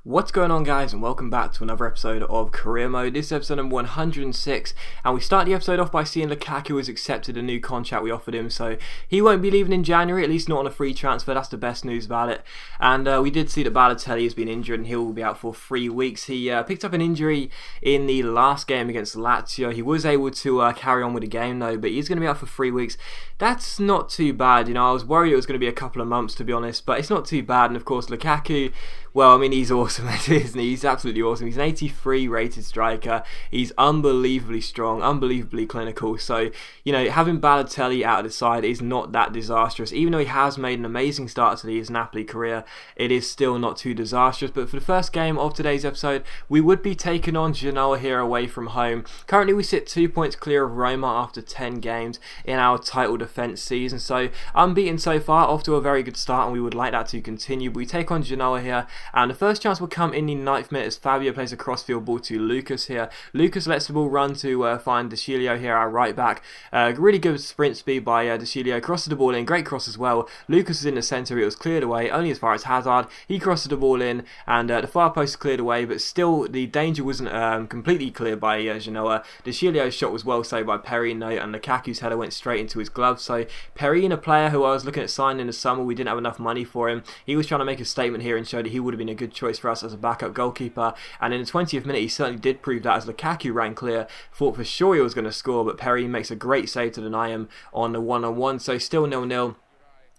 What's going on, guys, and welcome back to another episode of Career Mode. This is episode number 106, and we start the episode off by seeing Lukaku has accepted a new contract we offered him, so he won't be leaving in January, at least not on a free transfer. That's the best news about it. And we did see that Balotelli has been injured and he will be out for 3 weeks. He picked up an injury in the last game against Lazio. He was able to carry on with the game though, but he's going to be out for 3 weeks. That's not too bad. You know, I was worried it was going to be a couple of months, to be honest, but it's not too bad. And of course, Lukaku, well, I mean, he's awesome, isn't he? He's absolutely awesome. He's an 83 rated striker. He's unbelievably strong, unbelievably clinical. So, you know, having Balotelli out of the side is not that disastrous. Even though he has made an amazing start to his Napoli career, it is still not too disastrous. But for the first game of today's episode, we would be taking on Genoa here away from home. Currently, we sit 2 points clear of Roma after 10 games in our title defence season. So, unbeaten so far, off to a very good start, and we would like that to continue. But we take on Genoa here. And the first chance will come in the 9th minute as Fabio plays a crossfield ball to Lucas here. Lucas lets the ball run to find De Sciglio here, our right back. Really good sprint speed by De Sciglio. Crosses the ball in, great cross as well. Lucas is in the centre, it was cleared away, only as far as Hazard. He crosses the ball in, and the far post is cleared away, but still the danger wasn't completely cleared by Genoa. De Sciglio's shot was well saved by Perrin, and Lukaku's header went straight into his glove. So Perrin, a player who I was looking at signing in the summer, we didn't have enough money for him. He was trying to make a statement here and show that he would have been a good choice for us as a backup goalkeeper, and in the 20th minute he certainly did prove that as Lukaku ran clear. Thought for sure he was going to score, but Perry makes a great save to deny him on the one-on-one, so still 0-0.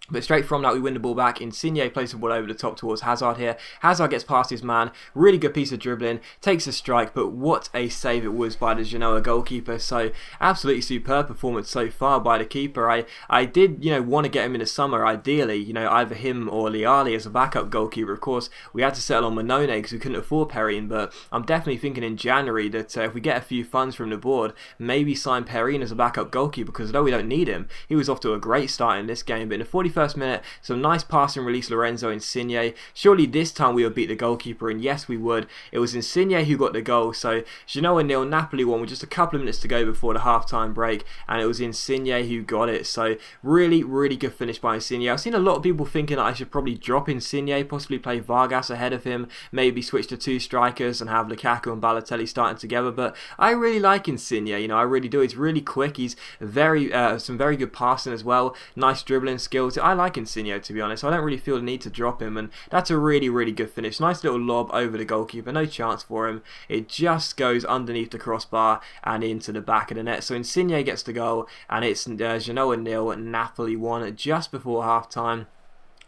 But straight from that, we win the ball back. Insigne plays the ball over the top towards Hazard here. Hazard gets past his man. Really good piece of dribbling. Takes a strike, but what a save it was by the Genoa goalkeeper. So, absolutely superb performance so far by the keeper. I did, want to get him in the summer, ideally. Either him or Leali as a backup goalkeeper. Of course, we had to settle on Manone because we couldn't afford Perrin. But I'm definitely thinking in January that if we get a few funds from the board, maybe sign Perrin as a backup goalkeeper, because although we don't need him, he was off to a great start in this game. But in the 41st minute, some nice pass and release Lorenzo Insigne. Surely this time we would beat the goalkeeper, and yes we would. It was Insigne who got the goal. So Genoa 0, Napoli 1 with just a couple of minutes to go before the half-time break, and it was Insigne who got it. So really good finish by Insigne. I've seen a lot of people thinking that I should probably drop Insigne, possibly play Vargas ahead of him, maybe switch to 2 strikers and have Lukaku and Balotelli starting together, but I really like Insigne, I really do. He's really quick, he's some very good passing as well, nice dribbling skills. I like Insigne, to be honest. I don't really feel the need to drop him, and that's a really good finish. Nice little lob over the goalkeeper, no chance for him. It just goes underneath the crossbar and into the back of the net. So Insigne gets the goal, and it's Genoa 0, Napoli 1 just before half time.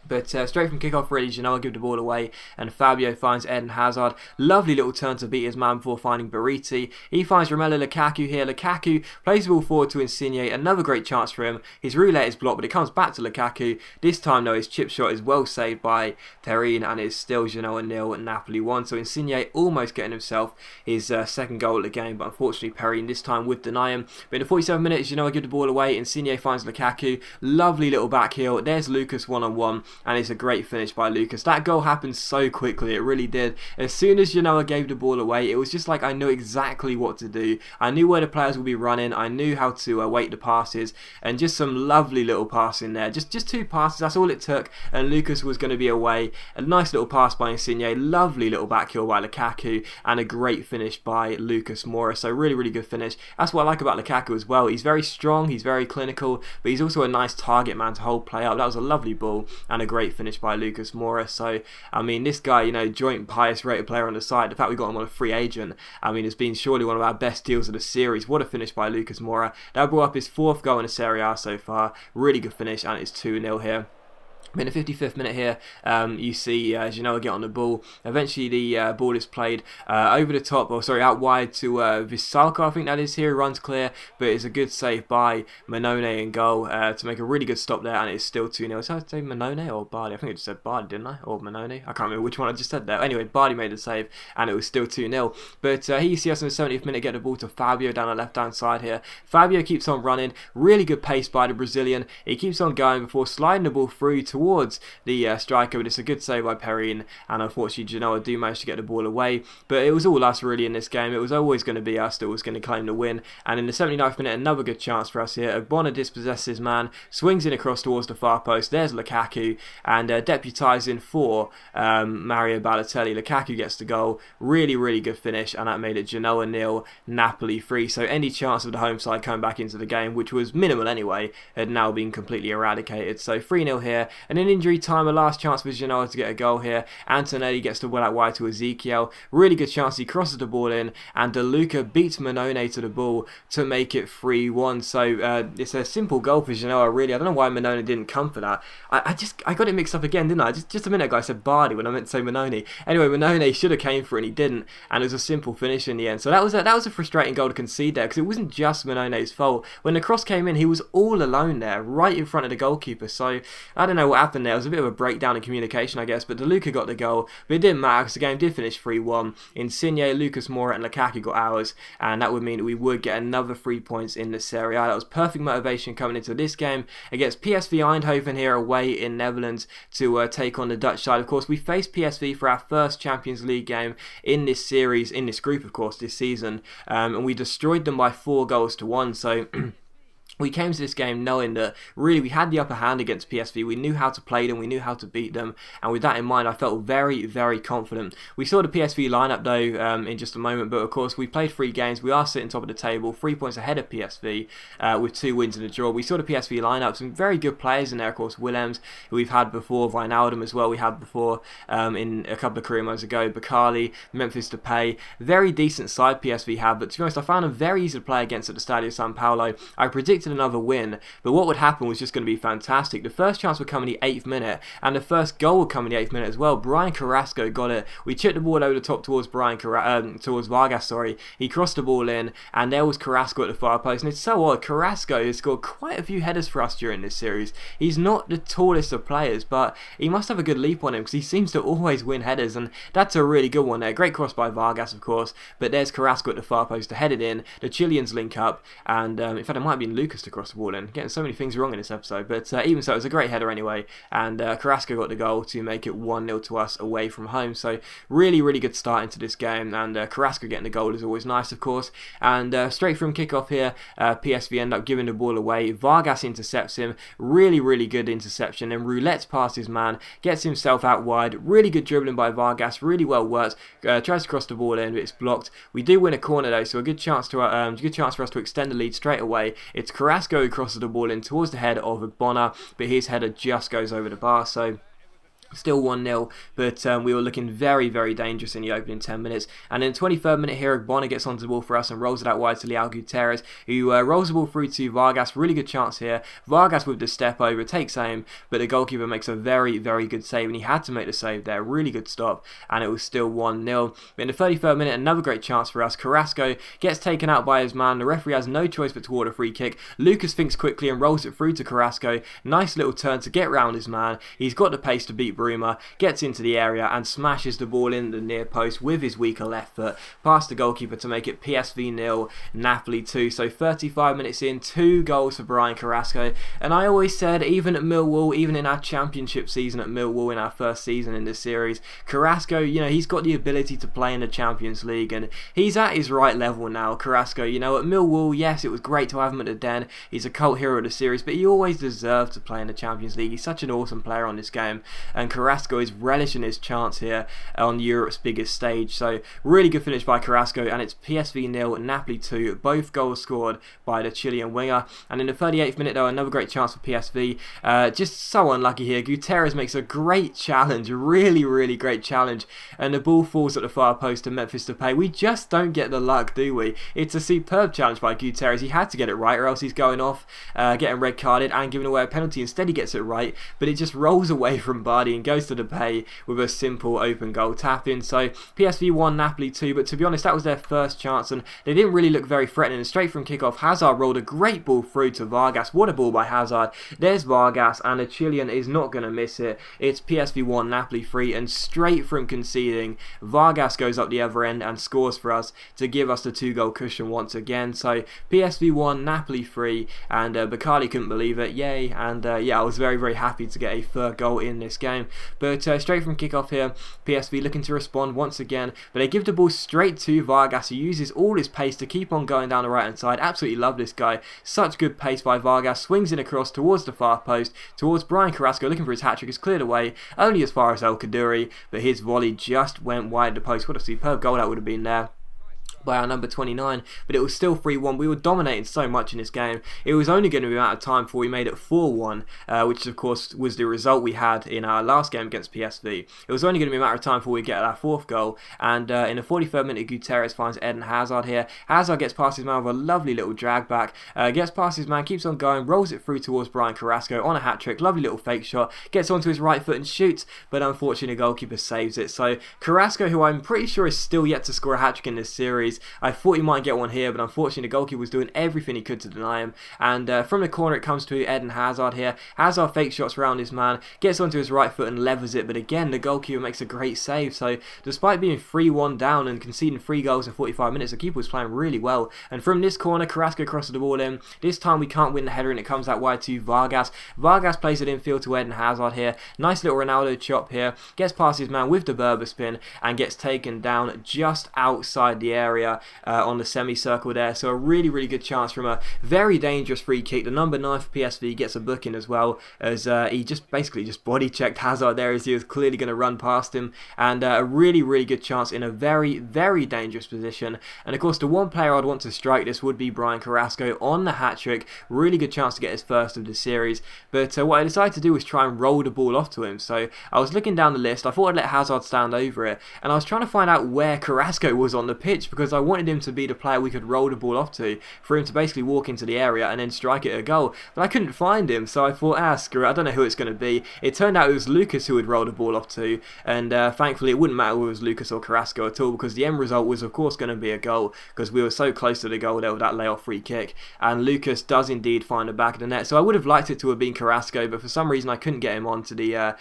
But straight from kickoff, really, Genoa give the ball away, and Fabio finds Eden Hazard. Lovely little turn to beat his man before finding Bariti. He finds Romelu Lukaku here. Lukaku plays the ball forward to Insigne. Another great chance for him. His roulette is blocked, but it comes back to Lukaku. This time, though, his chip shot is well saved by Perrin, and it's still Genoa 0, Napoli 1. So Insigne almost getting himself his second goal of the game, but unfortunately Perrin this time would deny him. But in the 47 minutes, Genoa give the ball away. Insigne finds Lukaku. Lovely little back heel. There's Lucas one-on-one. And it's a great finish by Lucas. That goal happened so quickly, it really did. As soon as Genoa gave the ball away, it was just like I knew exactly what to do. I knew where the players would be running, I knew how to wait the passes, and just some lovely little passing there. Just 2 passes, that's all it took, and Lucas was going to be away. A nice little pass by Insigne, lovely little back heel by Lukaku, and a great finish by Lucas Moura. So really good finish. That's what I like about Lukaku as well. He's very strong, he's very clinical, but he's also a nice target man to hold play up. That was a lovely ball, and a great finish by Lucas Moura. So I mean, this guy, joint highest rated player on the side. The fact we got him on a free agent, I mean, it's been surely one of our best deals of the series. What a finish by Lucas Moura. That brought up his 4th goal in the Serie A so far. Really good finish, and it's 2-0 here. In the 55th minute here, you see Genoa get on the ball. Eventually the ball is played over the top, or sorry, out wide to Visalka, I think that is here. He runs clear, but it's a good save by Manone in goal to make a really good stop there, and it's still 2-0. So I'd say Manone or Bardi? I think I just said Bardi, didn't I? Or Manone? I can't remember which one I just said there. Anyway, Bardi made the save, and it was still 2-0. But here you see us in the 70th minute get the ball to Fabio down the left-hand side here. Fabio keeps on running. Really good pace by the Brazilian. He keeps on going before sliding the ball through towards towards the striker, but it's a good save by Perrine, and unfortunately Genoa do manage to get the ball away. But it was all us really in this game. It was always going to be us that was going to claim the win, and in the 79th minute another good chance for us here. Ogbonna dispossesses his man, swings in across towards the far post. There's Lukaku, and deputising for Mario Balotelli. Lukaku gets the goal. Really good finish, and that made it Genoa 0, Napoli 3. So any chance of the home side coming back into the game, which was minimal anyway, had now been completely eradicated. So 3-0 here, and in injury time, a last chance for Genoa to get a goal here. Antonelli gets the ball out wide to Ezekiel. Really good chance, he crosses the ball in, and De Luca beats Manone to the ball to make it 3-1. So it's a simple goal for Genoa, really. I don't know why Manone didn't come for that. I got it mixed up again, didn't I? Just a minute ago I said Bardi when I meant to say Manone. Anyway, Manone should have came for it and he didn't, and it was a simple finish in the end. So that was a frustrating goal to concede there, because it wasn't just Manone's fault. When the cross came in, he was all alone there, right in front of the goalkeeper. So I don't know what happened there. It was a bit of a breakdown in communication, I guess, but De Luca got the goal, but it didn't matter because the game did finish 3-1. Insigne, Lucas Moura and Lukaku got ours, and that would mean that we would get another 3 points in the Serie A. That was perfect motivation coming into this game against PSV Eindhoven here away in Netherlands to take on the Dutch side. Of course, we faced PSV for our first Champions League game in this series, in this group, of course, this season, and we destroyed them by 4-1. So we came to this game knowing that really we had the upper hand against PSV. We knew how to play them, we knew how to beat them, and with that in mind I felt very confident. We saw the PSV lineup though in just a moment, but of course we played 3 games. We are sitting top of the table, 3 points ahead of PSV with 2 wins and a draw. We saw the PSV lineup, some very good players in there, of course. Willems, who we've had before, Wijnaldum as well, we had before in a couple of career modes ago, Bakali, Memphis Depay. Very decent side PSV have, but to be honest I found them very easy to play against at the Stadio San Paolo. I predicted another win, but what would happen was just going to be fantastic. The first chance would come in the 8th minute, and the first goal would come in the 8th minute as well. Brian Carrasco got it. We chipped the ball over the top towards towards Vargas, sorry. He crossed the ball in, and there was Carrasco at the far post, and it's so odd. Carrasco has scored quite a few headers for us during this series. He's not the tallest of players, but he must have a good leap on him because he seems to always win headers, and that's a really good one there. Great cross by Vargas, of course, but there's Carrasco at the far post to head it in. The Chileans link up, and in fact it might have been Lucas to cross the ball in. Getting so many things wrong in this episode, but even so, it was a great header anyway, and Carrasco got the goal to make it 1-0 to us away from home. So really good start into this game, and Carrasco getting the goal is always nice, of course. And straight from kickoff here, PSV end up giving the ball away. Vargas intercepts him, really good interception, and Roulette past his man, gets himself out wide. Really good dribbling by Vargas, really well worked. Tries to cross the ball in, but it's blocked. We do win a corner though, so a good chance for us to extend the lead straight away. It's Carrasco who crosses the ball in towards the head of Ogbonna, but his header just goes over the bar. So still 1-0, but we were looking very dangerous in the opening 10 minutes. And in the 23rd minute here, Ogbonna gets onto the ball for us and rolls it out wide to Leal Gutierrez, who rolls the ball through to Vargas. Really good chance here. Vargas with the step over, takes aim, but the goalkeeper makes a very good save, and he had to make the save there. Really good stop, and it was still 1-0. But in the 33rd minute, another great chance for us. Carrasco gets taken out by his man. The referee has no choice but to award a free kick. Lucas thinks quickly and rolls it through to Carrasco. Nice little turn to get round his man. He's got the pace to beat Bruma, gets into the area and smashes the ball in the near post with his weaker left foot past the goalkeeper to make it PSV 0, Napoli 2. So 35 minutes in, 2 goals for Brian Carrasco. And I always said, even at Millwall, even in our championship season at Millwall, in our first season in this series, Carrasco, you know, he's got the ability to play in the Champions League, and he's at his right level now. Carrasco, you know, at Millwall, yes, it was great to have him at the Den. He's a cult hero of the series, but he always deserved to play in the Champions League. He's such an awesome player on this game, and Carrasco is relishing his chance here on Europe's biggest stage. So really good finish by Carrasco, and it's PSV 0, Napoli 2, both goals scored by the Chilean winger. And in the 38th minute though, another great chance for PSV. Just so unlucky here. Gutierrez makes a great challenge, really great challenge, and the ball falls at the far post to Memphis Depay. We just don't get the luck, do we? It's a superb challenge by Gutierrez. He had to get it right, or else he's going off, getting red carded and giving away a penalty. Instead he gets it right, but it just rolls away from Bardi free and goes to the bay with a simple open goal tap-in. So PSV 1, Napoli 2, but to be honest, that was their first chance, and they didn't really look very threatening. And straight from kickoff, Hazard rolled a great ball through to Vargas. What a ball by Hazard. There's Vargas, and the Chilean is not going to miss it. It's PSV 1, Napoli 3, and straight from conceding, Vargas goes up the other end and scores for us to give us the 2-goal cushion once again. So PSV 1, Napoli 3, and Bakali couldn't believe it. Yay. And yeah, I was very, very happy to get a third goal in this game. But straight from kickoff here, PSV looking to respond once again, but they give the ball straight to Vargas, who uses all his pace to keep on going down the right hand side. Absolutely love this guy. Such good pace by Vargas. Swings in across towards the far post, towards Brian Carrasco, looking for his hat-trick. Is cleared away only as far as El Kaduri, but his volley just went wide of the post. What a superb goal that would have been there by our number 29, but it was still 3-1. We were dominating so much in this game. It was only going to be a matter of time before we made it 4-1, which of course was the result we had in our last game against PSV. It was only going to be a matter of time before we get our 4th goal, and in the 43rd minute, Gutierrez finds Eden Hazard here. Hazard gets past his man with a lovely little drag back, gets past his man, keeps on going, rolls it through towards Brian Carrasco on a hat-trick. Lovely little fake shot, gets onto his right foot and shoots, but unfortunately the goalkeeper saves it. So Carrasco, who I'm pretty sure is still yet to score a hat-trick in this series, I thought he might get one here, but unfortunately the goalkeeper was doing everything he could to deny him. And from the corner it comes to Eden Hazard here. Hazard fake shots around his man, gets onto his right foot and levers it, but again the goalkeeper makes a great save. So despite being 3-1 down and conceding 3 goals in 45 minutes, the keeper was playing really well. And from this corner, Carrasco crosses the ball in. This time we can't win the header and it comes out wide to Vargas. Vargas plays it infield to Eden Hazard here. Nice little Ronaldo chop here. Gets past his man with the Berber spin and gets taken down just outside the area on the semicircle there. So a really, really good chance from a very dangerous free kick. The number 9 for PSV gets a booking as well, as he just basically just body checked Hazard there as he was clearly going to run past him. And a really, really good chance in a very, very dangerous position. And of course the one player I'd want to strike this would be Brian Carrasco on the hat-trick. Really good chance to get his first of the series. But what I decided to do was try and roll the ball off to him. So I was looking down the list. I thought I'd let Hazard stand over it, and I was trying to find out where Carrasco was on the pitch, because I wanted him to be the player we could roll the ball off to, for him to basically walk into the area and then strike it a goal. But I couldn't find him, so I thought, screw it, I don't know who it's going to be. It turned out it was Lucas who would roll the ball off to, and thankfully it wouldn't matter whether it was Lucas or Carrasco at all, because the end result was of course going to be a goal, because we were so close to the goal there with that layoff free kick. And Lucas does indeed find the back of the net, so I would have liked it to have been Carrasco, but for some reason I couldn't get him onto the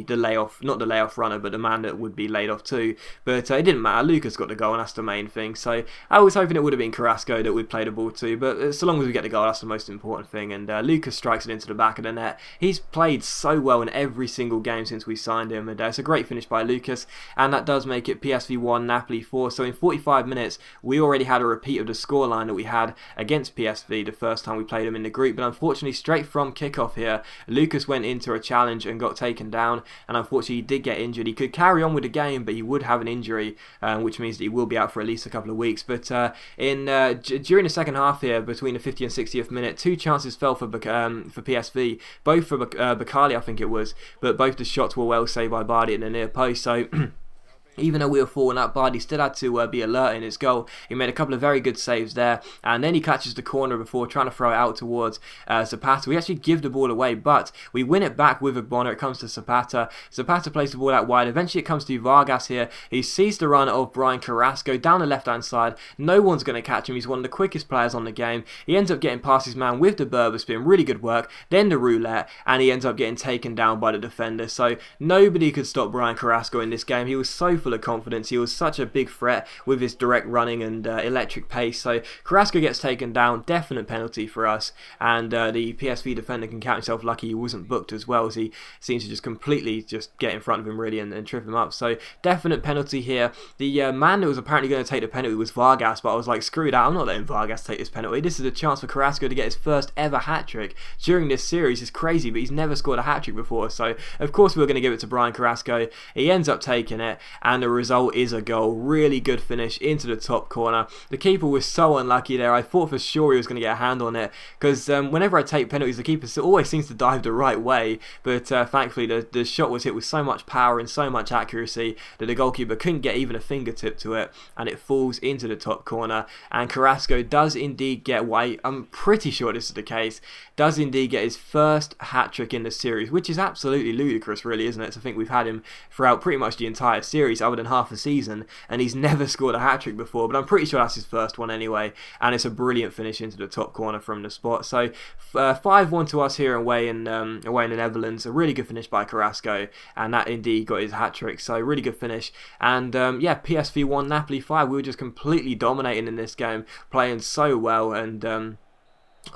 layoff, not the layoff runner, but the man that would be laid off too. But it didn't matter, Lucas got the goal and that's the main thing. So I was hoping it would have been Carrasco that we'd play the ball to, but so long as we get the goal, that's the most important thing. And Lucas strikes it into the back of the net. He's played so well in every single game since we signed him, and it's a great finish by Lucas, and that does make it PSV 1, Napoli 4. So in 45 minutes we already had a repeat of the scoreline that we had against PSV the first time we played them in the group. But unfortunately straight from kickoff here, Lucas went into a challenge and got taken down, and unfortunately he did get injured. He could carry on with the game, but he would have an injury, which means that he will be out for at least a couple of weeks. But during the second half here, between the 50th and 60th minute, 2 chances fell for PSV, both for Bakali I think it was, but both the shots were well saved by Bardi in the near post. So even though we were falling up, Bardi still had to be alert in his goal. He made a couple of very good saves there, and then he catches the corner before trying to throw it out towards Zapata. We actually give the ball away, but we win it back with Agbona. It comes to Zapata. Zapata plays the ball out wide. Eventually it comes to Vargas here. He sees the run of Brian Carrasco down the left-hand side. No one's going to catch him. He's one of the quickest players on the game. He ends up getting past his man with the Berber spin. Really good work. Then the roulette, and he ends up getting taken down by the defender. So nobody could stop Brian Carrasco in this game. He was so full of confidence. He was such a big threat with his direct running and electric pace. So Carrasco gets taken down. Definite penalty for us, and the PSV defender can count himself lucky he wasn't booked as well, as he seems to just completely just get in front of him really and trip him up. So definite penalty here. The man that was apparently going to take the penalty was Vargas, but I was like, screw that, I'm not letting Vargas take this penalty. This is a chance for Carrasco to get his first ever hat-trick during this series. It's crazy, but he's never scored a hat-trick before, so of course we were going to give it to Brian Carrasco. He ends up taking it, and and the result is a goal. Really good finish into the top corner. The keeper was so unlucky there. I thought for sure he was going to get a hand on it, because whenever I take penalties, the keeper always seems to dive the right way, but thankfully the shot was hit with so much power and so much accuracy that the goalkeeper couldn't get even a fingertip to it, and it falls into the top corner. And Carrasco does indeed get what I'm pretty sure this is the case, does indeed get his first hat-trick in the series, which is absolutely ludicrous really, isn't it? So I think we've had him throughout pretty much the entire series other than half a season, and he's never scored a hat-trick before, but I'm pretty sure that's his first one anyway, and it's a brilliant finish into the top corner from the spot. So 5-1 to us here away in the Netherlands. A really good finish by Carrasco, and that indeed got his hat-trick, so really good finish. And yeah, PSV 1, Napoli 5. We were just completely dominating in this game, playing so well, and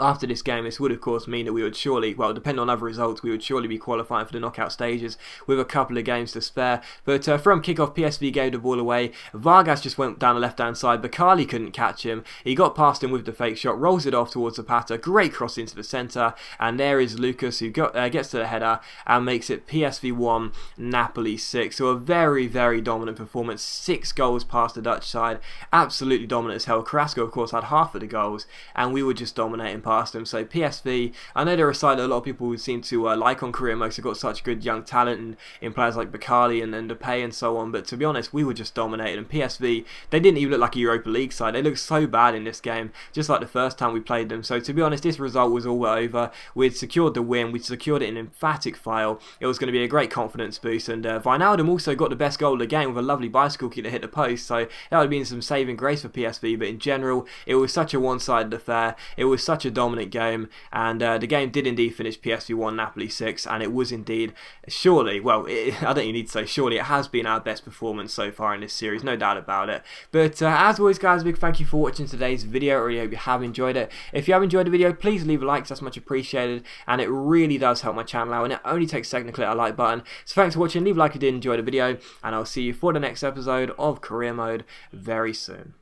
after this game, this would of course mean that we would surely, well, depending on other results, we would surely be qualifying for the knockout stages with a couple of games to spare. But from kickoff, PSV gave the ball away. Vargas just went down the left-hand side. Bakali couldn't catch him. He got past him with the fake shot, rolls it off towards Zapata. Great cross into the centre, and there is Lucas, who gets to the header and makes it PSV 1, Napoli 6. So a very, very dominant performance. 6 goals past the Dutch side. Absolutely dominant as hell. Carrasco, of course, had half of the goals, and we were just dominating past them. So PSV, I know they're a side that a lot of people seem to like on career mode. They've got such good young talent in players like Bakali and Depay and so on, but to be honest, we were just dominating. And PSV, they didn't even look like a Europa League side. They looked so bad in this game, just like the first time we played them. So to be honest, this result was all over. We'd secured the win. We'd secured it in emphatic file. It was going to be a great confidence boost, and Wijnaldum also got the best goal of the game with a lovely bicycle kick that hit the post, so that would have been some saving grace for PSV. But in general, it was such a one-sided affair. It was such a dominant game, and the game did indeed finish PSV 1, Napoli 6, and it was indeed, surely, well, I don't even need to say surely, it has been our best performance so far in this series, no doubt about it. But as always guys, a big thank you for watching today's video. I really hope you have enjoyed it. If you have enjoyed the video, please leave a like, that's much appreciated, and it really does help my channel out, and it only takes a second to click that like button. So thanks for watching, leave a like if you did enjoy the video, and I'll see you for the next episode of Career Mode very soon.